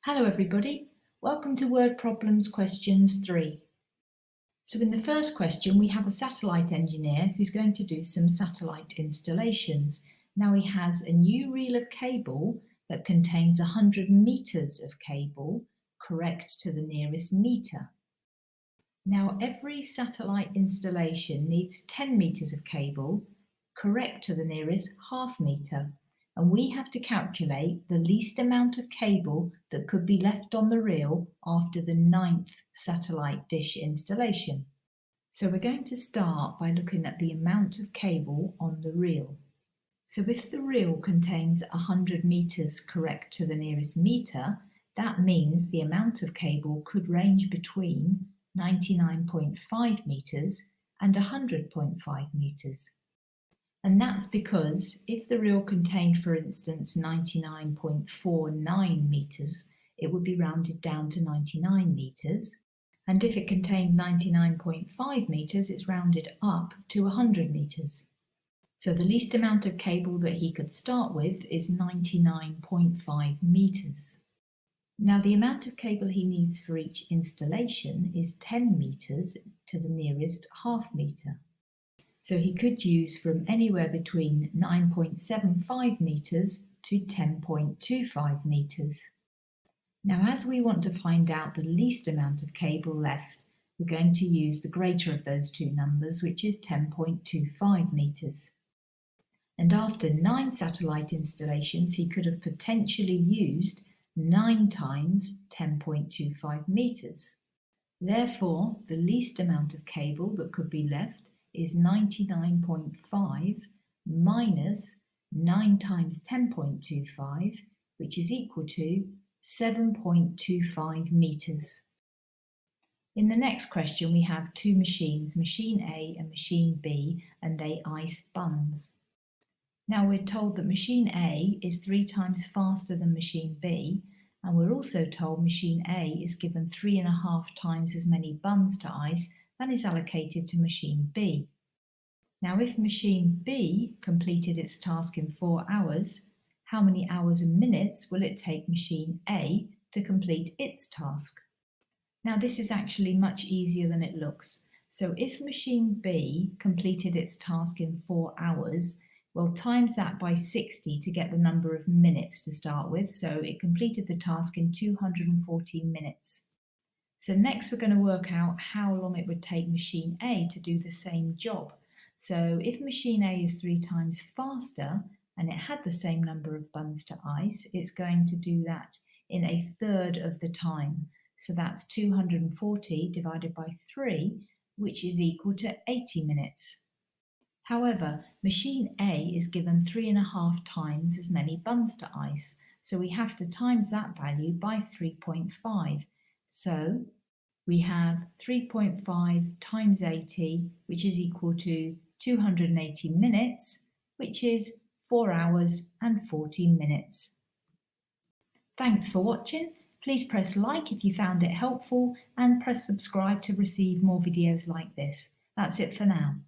Hello everybody, welcome to Word Problems Questions 3. So in the first question we have a satellite engineer who's going to do some satellite installations. Now he has a new reel of cable that contains 100 meters of cable, correct to the nearest meter. Now every satellite installation needs 10 meters of cable, correct to the nearest half meter. And we have to calculate the least amount of cable that could be left on the reel after the 9th satellite dish installation. So we're going to start by looking at the amount of cable on the reel. So if the reel contains 100 meters correct to the nearest meter, that means the amount of cable could range between 99.5 meters and 100.5 meters. And that's because if the reel contained, for instance, 99.49 meters, it would be rounded down to 99 meters. And if it contained 99.5 meters, it's rounded up to 100 meters. So the least amount of cable that he could start with is 99.5 meters. Now the amount of cable he needs for each installation is 10 meters to the nearest half meter. So he could use from anywhere between 9.75 meters to 10.25 meters. Now, as we want to find out the least amount of cable left, we're going to use the greater of those two numbers, which is 10.25 meters. And after 9 satellite installations, he could have potentially used 9 times 10.25 meters. Therefore, the least amount of cable that could be left is 99.5 minus 9 times 10.25, which is equal to 7.25 meters. In the next question, we have two machines, machine A and machine B, and they ice buns. Now we're told that machine A is 3 times faster than machine B, and we're also told machine A is given 3.5 times as many buns to ice than is allocated to machine B. Now if machine B completed its task in 4 hours, how many hours and minutes will it take machine A to complete its task? Now this is actually much easier than it looks. So if machine B completed its task in 4 hours, we'll times that by 60 to get the number of minutes to start with. So it completed the task in 214 minutes. So next we're going to work out how long it would take machine A to do the same job. So if machine A is 3 times faster and it had the same number of buns to ice, it's going to do that in 1/3 of the time. So that's 240 divided by 3, which is equal to 80 minutes. However, machine A is given 3.5 times as many buns to ice, so we have to times that value by 3.5. So we have 3.5 times 80, which is equal to 280 minutes, which is 4 hours and 14 minutes. Thanks for watching. Please press like if you found it helpful and press subscribe to receive more videos like this. That's it for now.